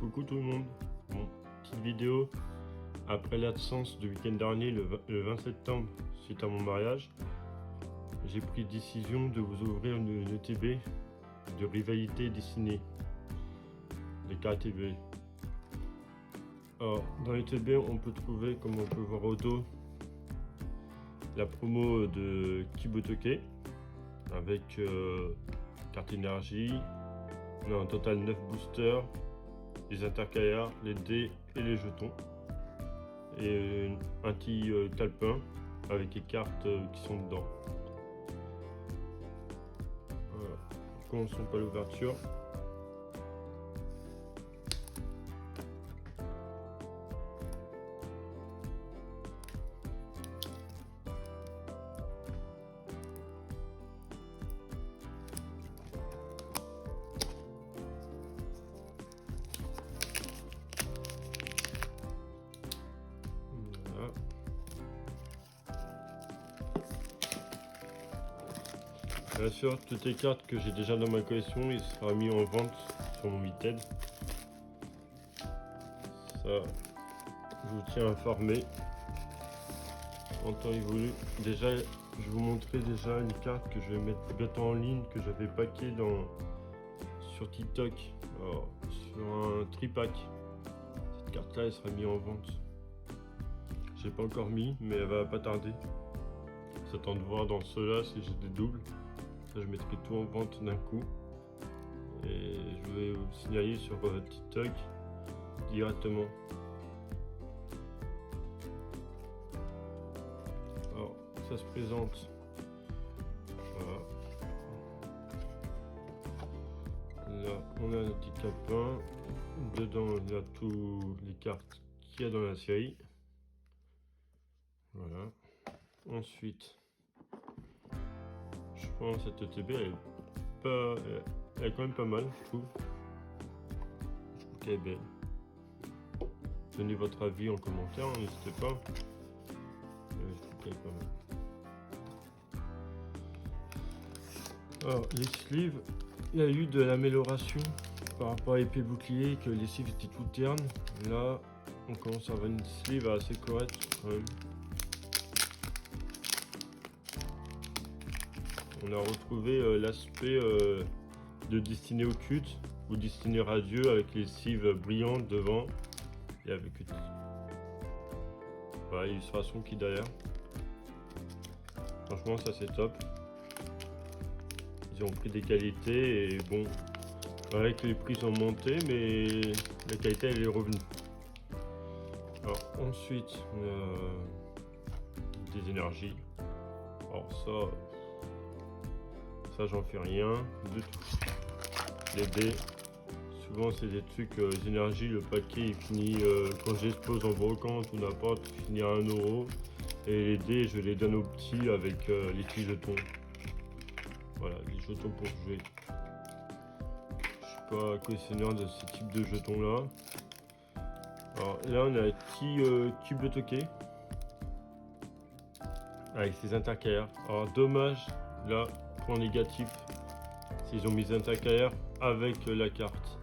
Coucou tout le monde. Bon, petite vidéo après l'absence du week-end dernier, le 20 septembre, suite à mon mariage. J'ai pris décision de vous ouvrir une ETB de rivalité dessinée, les KTB. Alors, dans l'ETB, on peut trouver, comme on peut voir au dos, la promo de Kibotoke avec carte énergie. On a un total 9 boosters, les intercalaires, les dés et les jetons. Et un petit calepin avec les cartes qui sont dedans. Voilà. Commençons par l'ouverture. Voilà. Bien sûr, toutes les cartes que j'ai déjà dans ma collection, il sera mis en vente sur mon Vinted. Ça, je vous tiens informé en temps et voulu. Déjà, je vais vous montrer déjà une carte que je vais mettre bientôt en ligne, que j'avais packé sur TikTok, alors, sur un tripack. Cette carte-là, elle sera mise en vente. J'ai pas encore mis, mais elle va pas tarder. J'attends de voir dans ceux-là si j'ai des doubles. Ça, je mettrai tout en vente d'un coup. Et je vais vous signaler sur TikTok directement. Alors, ça se présente. Voilà. Là, on a un petit calepin. Dedans, il y a toutes les cartes qu'il y a dans la série. Voilà. Ensuite, je pense que cette ETB elle est quand même pas mal, je trouve. Je trouve qu'elle est belle. Donnez votre avis en commentaire, n'hésitez pas. Je trouve qu'elle est pas mal. Alors, les sleeves, il y a eu de l'amélioration par rapport à l'épée bouclier, que les sleeves étaient tout ternes. Là, on commence à avoir une sleeve assez correcte quand même. On a retrouvé l'aspect de Destiné Occulte ou Destiné Radieux avec les cives brillantes devant et avec voilà, l'illustration qui est derrière. Franchement, ça c'est top. Ils ont pris des qualités et bon, avec que les prix sont montés, mais la qualité elle est revenue. Alors ensuite, on a des énergies. Alors ça j'en fais rien du tout. Les dés, souvent c'est des trucs, les énergies, le paquet il finit, quand j'expose en brocante ou n'importe, il finit à 1 €. Et les dés, je les donne aux petits avec les petits jetons. Voilà, les jetons pour jouer. Je suis pas collectionneur de ce type de jetons là. Alors là on a un petit Kibotoke avec ses intercalaires. Alors dommage, là, point négatif, s'ils ont mis les intercalaires avec la carte.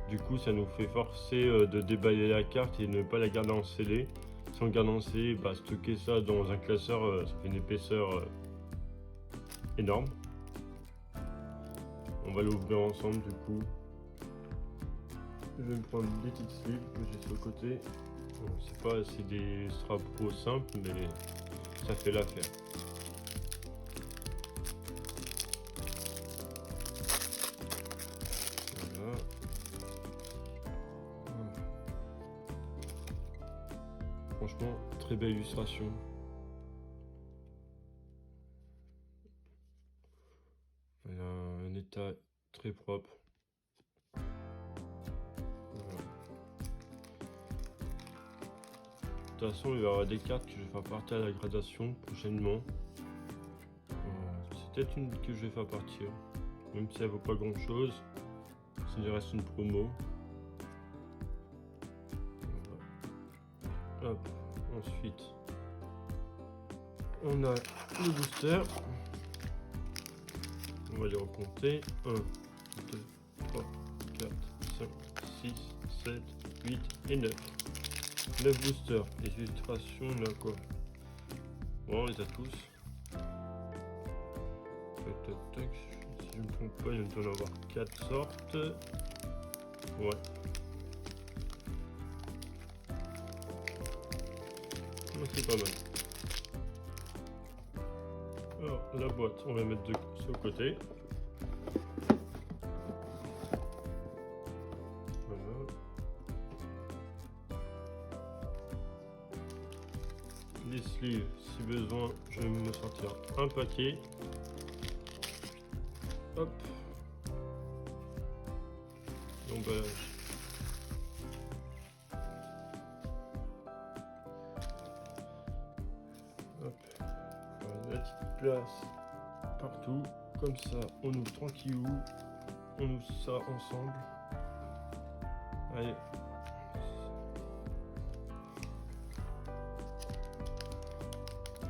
Du coup, ça nous fait forcer de déballer la carte et ne pas la garder en scellé. Si on garde en scellé, bah, stocker ça dans un classeur, ça fait une épaisseur énorme. On va l'ouvrir ensemble du coup. Je vais me prendre des petites sleeves que j'ai sur le côté. Bon, c'est pas si des straps pro simples, mais ça fait l'affaire. Voilà. Franchement, très belle illustration. Elle a un état très propre. Voilà. De toute façon, il va y avoir des cartes que je vais faire partir à la gradation prochainement. C'est peut-être une que je vais faire partir, même si elle vaut pas grand chose. S'il reste une promo. Voilà. Hop. Ensuite, on a le booster. On va les recompter. 1, 2, 3, 4, 5, 6, 7, 8 et 9. 9 boosters. Les illustrations, on a quoi? Bon, on les a tous. Tac, tac, tac. Si je ne me trompe pas, il doit y en avoir 4 sortes. Ouais. C'est pas mal. Alors, la boîte, on va mettre de ce côté. Voilà. Les sleeves, si besoin, je vais me sortir un paquet. Hop. L'emballage. Hop. Voilà, la petite place partout. Comme ça, on ouvre tranquillou. On ouvre ça ensemble. Allez.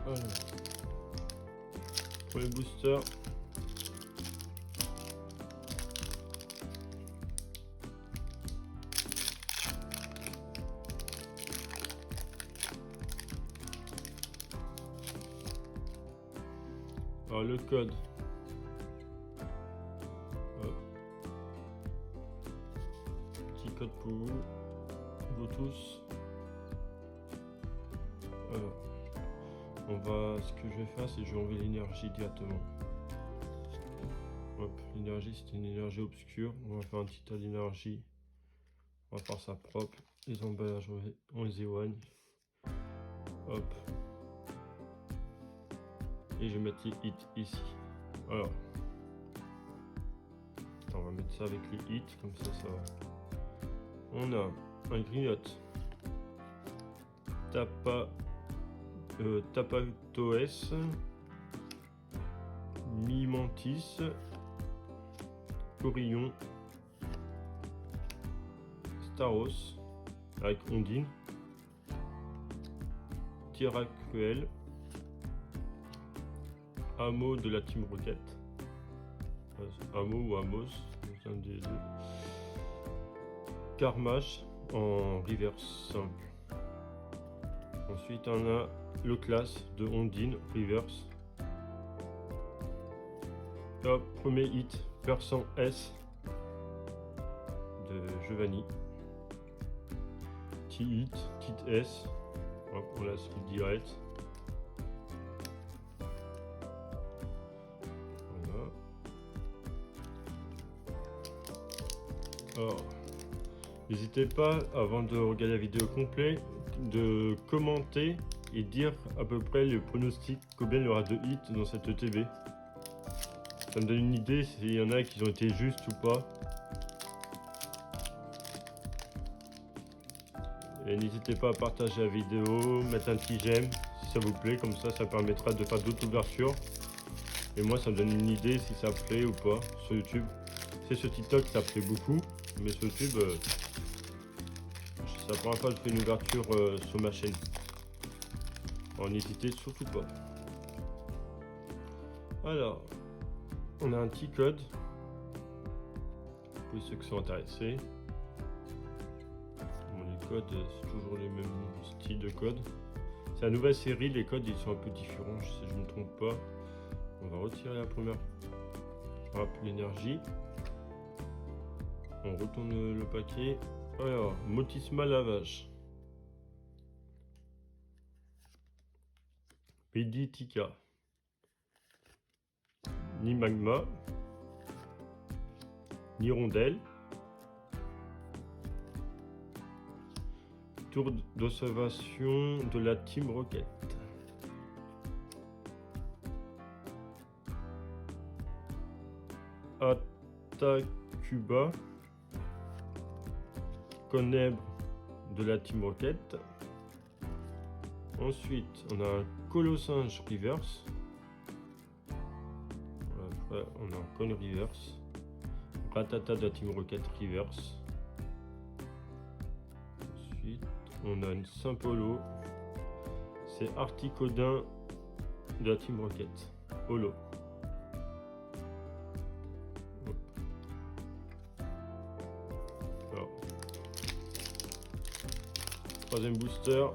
Voilà. Pour les boosters. Alors le code. Hop. Petit code pour vous tous. Alors, ce que je vais faire, c'est que je vais enlever l'énergie directement. Hop, l'énergie, c'est une énergie obscure. On va faire un petit tas d'énergie. On va faire ça propre. Les emballages, on les éloigne. Hop. Et je vais mettre les hits ici. Alors. Attends, on va mettre ça avec les hits, comme ça, ça va. On a un grignote. Tapatoes. Mimantis. Corillon. Staros. Avec Ondine. Tiracuel. Hameau de la Team Rocket. Hameau ou Amos, c'est un des deux. Carmage en reverse simple. Ensuite, on a le classe de Ondine reverse. Hop, premier hit, Persan S de Giovanni. T-hit, Tit S. Hop, on la skip direct. Alors, n'hésitez pas, avant de regarder la vidéo complète, de commenter et dire à peu près le pronostic combien il y aura de hits dans cette ETB. Ça me donne une idée s'il y en a qui ont été justes ou pas. Et n'hésitez pas à partager la vidéo, mettre un petit j'aime si ça vous plaît, comme ça permettra de faire d'autres ouvertures. Et moi ça me donne une idée si ça plaît ou pas sur YouTube. C'est sur TikTok ça plaît beaucoup. Mais sur YouTube, c'est la première fois que je fais une ouverture sur ma chaîne. Alors n'hésitez surtout pas. Alors, on a un petit code pour ceux qui sont intéressés. Bon, les codes, c'est toujours les mêmes styles de code. C'est la nouvelle série, les codes ils sont un peu différents, si je ne me trompe pas. On va retirer la première. Hop, l'énergie. On retourne le paquet. Alors, Motisma lavage. Peditica. Ni magma. Ni rondelle. Tour d'observation de la Team Rocket. Atacuba. Conèbre de la Team Rocket. Ensuite, on a un Colossinge reverse. Après, on a un Con reverse. Ratata de la Team Rocket reverse. Ensuite, on a une Saint-Polo. C'est Articodin de la Team Rocket. Holo. troisième booster.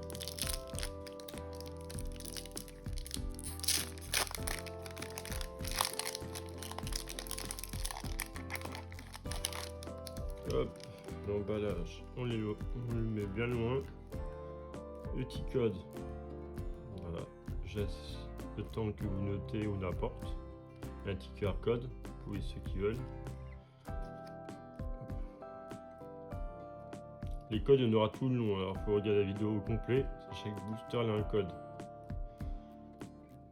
Hop, l'emballage, on le met bien loin. Petit code. Voilà, je laisse le temps que vous notez ou n'importe. Un petit QR code pour ceux qui veulent. Les codes, il y en aura tout le long, alors il faut regarder la vidéo au complet. Chaque booster il a un code.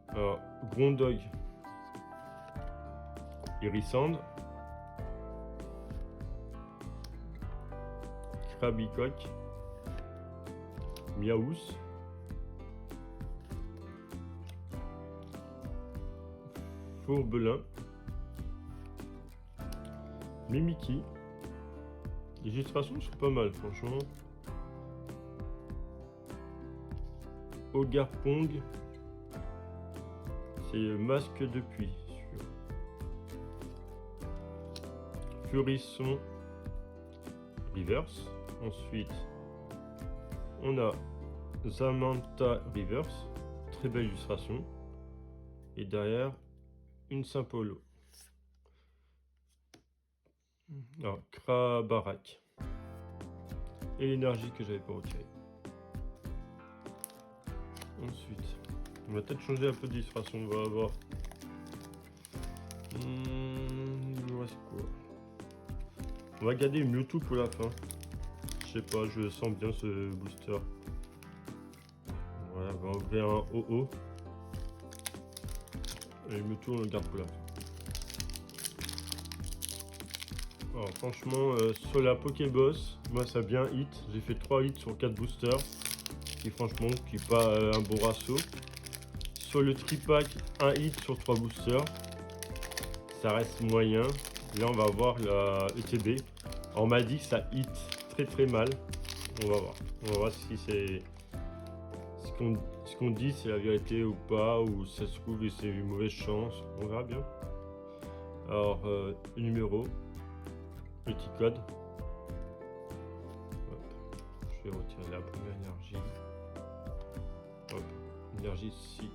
Alors, Grondog, Irisand, Krabicock, Miaous, Fourbelin, Mimiki. Les illustrations sont pas mal, franchement. Ogarpong, c'est masque de pluie. Furisson, Reverse. Ensuite, on a Zamanta Reverse, très belle illustration. Et derrière, une Saint-Polo. Alors, Krabarak. Et l'énergie que j'avais pas retirée. Ensuite, on va peut-être changer un peu d'illustration, on va voir. Il nous reste quoi? On va garder Mewtwo pour la fin. Je sais pas, je sens bien ce booster. Voilà, on va ouvrir un OO. Et Mewtwo, on le garde pour la fin. Alors franchement, sur la Pokéboss, moi ça a bien hit. J'ai fait 3 hits sur 4 boosters. Qui franchement, qui est pas un bon ratio. Sur le tripack, 1 hit sur 3 boosters. Ça reste moyen. Là on va voir la ETB. On m'a dit que ça hit très mal. On va voir. On va voir si c'est ce qu'on dit, c'est la vérité ou pas, ou ça se trouve et c'est une mauvaise chance. On verra bien. Alors, numéro. Petit code. Hop. Je vais retirer la première énergie. Hop. Énergie ici.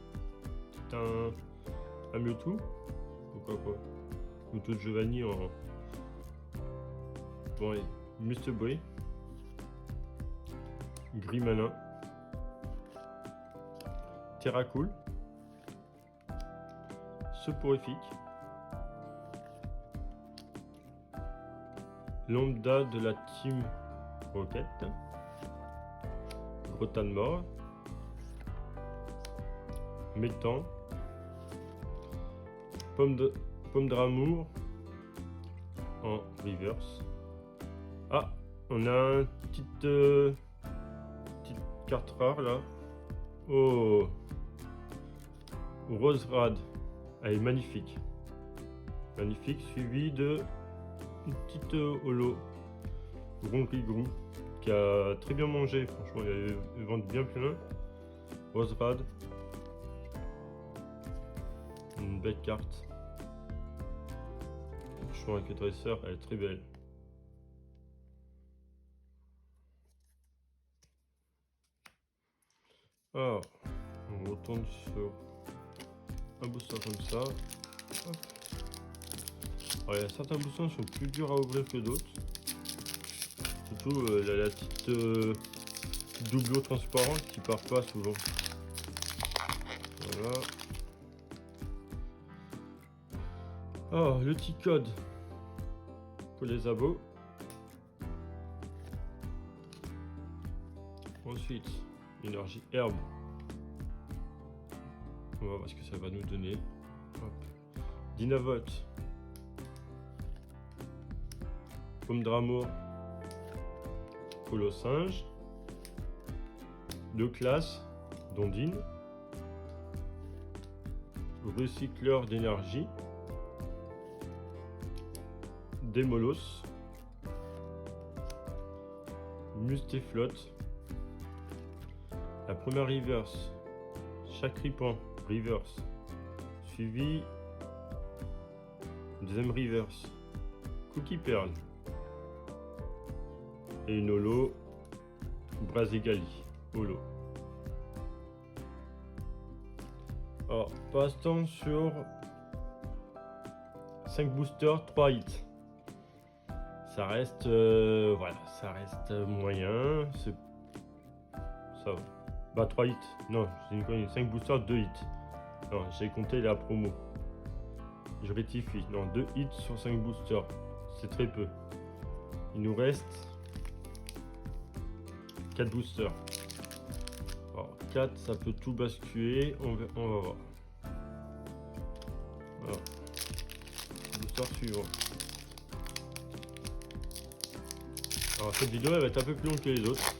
C'est un Mewtwo. Pourquoi pas. Mewtwo de Giovanni en. Bon allez. Musteboy. Gris Malin. Terracool. Soporifique. Lambda de la Team Rocket. Grotan Mort. Métan. Pomme d'amour en reverse. Ah, on a une petite carte rare là. Oh, Rose Rad. Elle est magnifique. Magnifique, suivi de une petite holo Grou qui a très bien mangé, franchement il vend bien plein. Rose Rad, une belle carte. Franchement avec le dresseur elle est très belle. Alors on retourne sur un booster comme ça. Hop. Alors, il y a certains boosters qui sont plus durs à ouvrir que d'autres. Surtout la petite doublure transparente qui part pas souvent. Voilà. Alors, le petit code pour les abos. Ensuite, énergie herbe. On va voir ce que ça va nous donner. Hop. Dynavolt. Pomme d'amour, Polo Singe, de classe, Dondine, recycleur d'énergie, Démolos, Mustéflotte, la première reverse, Chacripan reverse, suivi deuxième reverse, Cookie Pearl, et une holo Brazigali. holo. Alors, pour l'instant, sur 5 boosters, 3 hits. Ça reste, voilà, ça reste moyen. Ça va. Bah, 3 hits. Non, j'ai une connerie. 5 boosters, 2 hits. Non, j'ai compté la promo. Je rectifie. Non, 2 hits sur 5 boosters. C'est très peu. Il nous reste 4 boosters. Alors, 4, ça peut tout basculer. On va voir. Voilà. Booster suivant. Alors, cette vidéo elle va être un peu plus longue que les autres.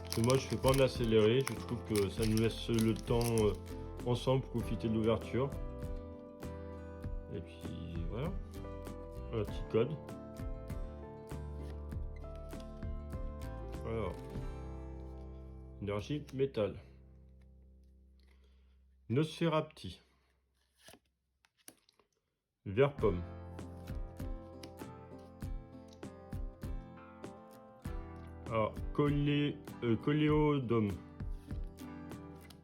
Parce que moi, je fais pas en accéléré. Je trouve que ça nous laisse le temps ensemble pour profiter de l'ouverture. Et puis voilà. Un petit code. Alors. Énergie métal. Nosferapti. Vert pomme. Alors, Coléodome.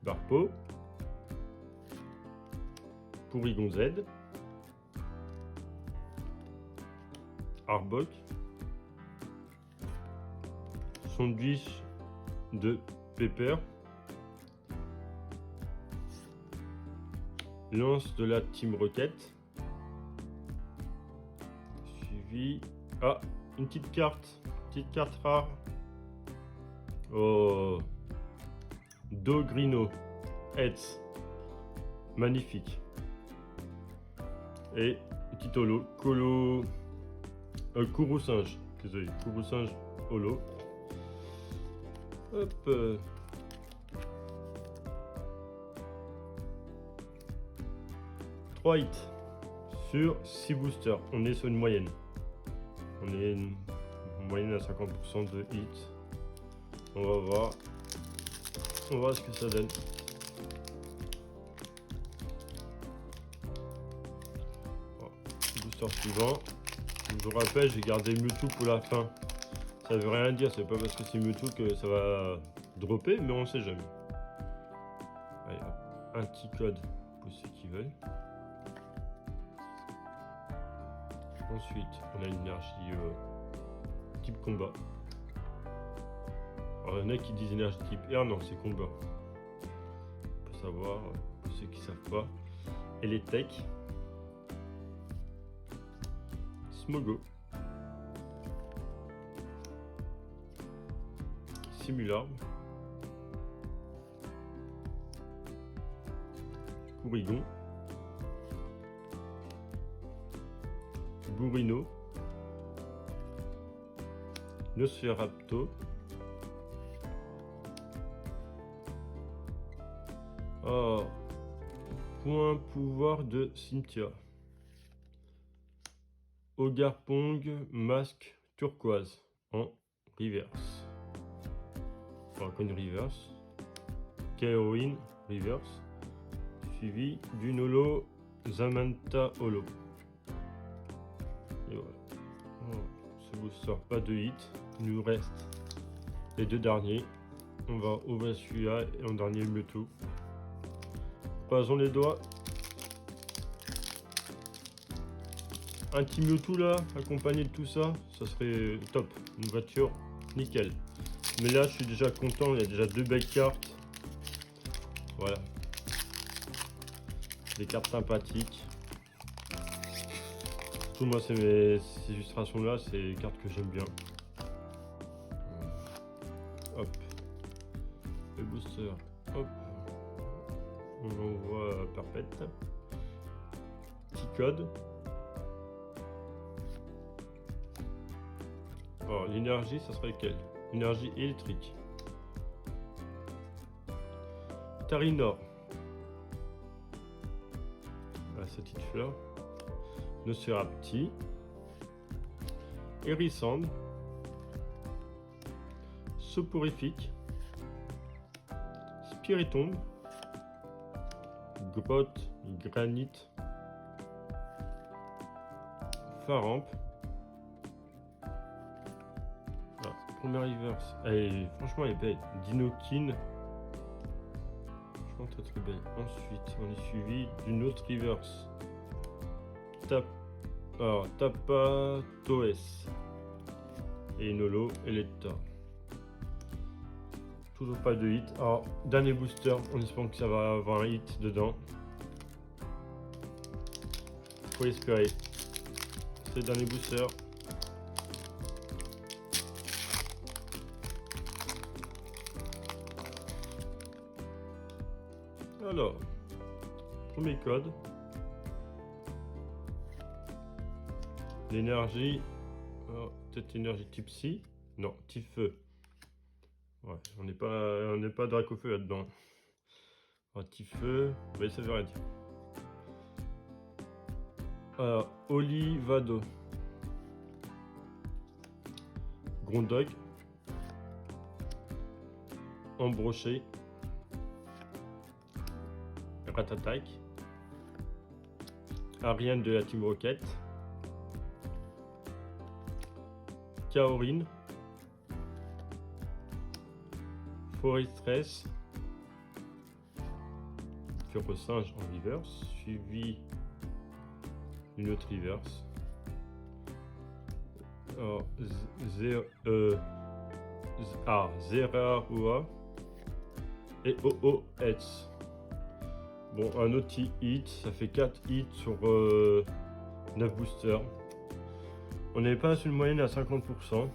Barpo. Pourigon Z. Arbok. Sandwich de Pepper. Lance de la Team Rocket. Suivi. Ah, une petite carte. Petite carte rare. Oh. Dogrino. Heads. Magnifique. Et petit holo. Kourou singe. Désolé. Kourou singe holo. Hop. 3 hits sur 6 boosters. On est sur une moyenne. On est une moyenne à 50% de hits. On va voir. On va voir ce que ça donne. Booster suivant. Je vous rappelle, j'ai gardé Mewtwo pour la fin. Ça veut rien dire, c'est pas parce que c'est Mewtwo que ça va dropper, mais on sait jamais. Allez, un petit code pour ceux qui veulent. Ensuite, on a une énergie type combat. Alors, il y en a qui disent énergie type air, non, c'est combat. Pour savoir, pour ceux qui savent pas. Et les tech. Smogo. Simularbe. Pourigon. Bourrino. Nosferapto. Oh. Point pouvoir de Cynthia. Ogarpong masque turquoise en reverse. Encore une reverse. Kaorin reverse. Suivi d'une holo Zamanta holo. Et voilà. Oh, ce booster, pas de hit. Il nous reste les deux derniers. On va ouvrir celui-là et en dernier le Mewtwo. Croisons les doigts. Un petit Mewtwo là, accompagné de tout ça, ça serait top. Une voiture nickel. Mais là, je suis déjà content. Il y a déjà 2 belles cartes. Voilà. Des cartes sympathiques. Surtout moi, ces illustrations là, c'est les cartes que j'aime bien. Hop. Le booster. Hop. On l'envoie perpète. Petit code. Alors, l'énergie, ça serait lequel? Énergie électrique. Tarinor. La petite fleur. Nosferapti. Hérissande. Soporifique. Spiritombe. Grotte, granit. Faramp. Premier reverse. Et franchement, elle est belle. Dinokin. Franchement, très très belle. Ensuite, on est suivi d'une autre reverse. Alors, Tapatoes. Et une holo Elector. Toujours pas de hit. Alors, dernier booster. On espère que ça va avoir un hit dedans. Faut espérer. C'est le dernier booster. Alors, premier code. L'énergie. Peut-être énergie type C. Non, type feu. Ouais, on n'est pas Dracofeu là-dedans. Type feu. Mais ça veut rien dire. Alors, Olivado. Grondog. Embroché. Ratatak. Ariane de la Team Rocket. Kaorin. Forestress. Fureux singe en reverse. Suivi d'une autre reverse. Alors, Zeraoua et OOS. Bon, un autre hit, ça fait 4 hits sur 9 boosters. On n'est pas sur une moyenne à 50%.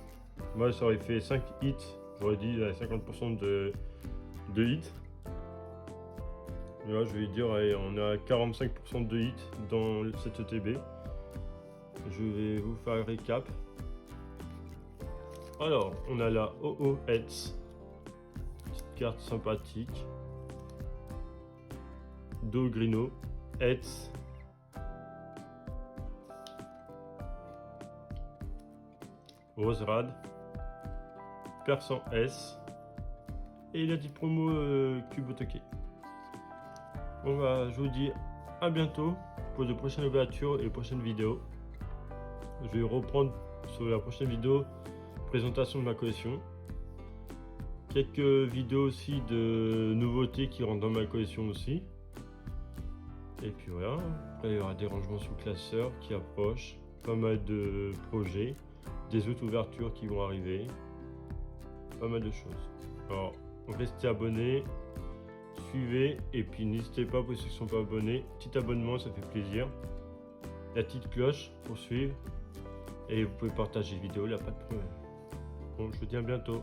Moi, ça aurait fait 5 hits, j'aurais dit à 50% de hits. Là, je vais dire, allez, on a 45% de hits dans cette ETB. Je vais vous faire un récap. Alors, on a la OOS, petite carte sympathique. Dogrino, Hetz, Roserad, Persan S et il a dit promo Kubotoke. Bon bah, je vous dis à bientôt pour de prochaines ouvertures et prochaines vidéos. Je vais reprendre sur la prochaine vidéo présentation de ma collection. Quelques vidéos aussi de nouveautés qui rentrent dans ma collection aussi. Et puis voilà, après il y aura des rangements sous classeur qui approchent, pas mal de projets, des autres ouvertures qui vont arriver, pas mal de choses. Alors, restez abonnés, suivez, et puis n'hésitez pas pour ceux qui ne sont pas abonnés, petit abonnement, ça fait plaisir. La petite cloche pour suivre, et vous pouvez partager la vidéo, là pas de problème. Bon, je vous dis à bientôt.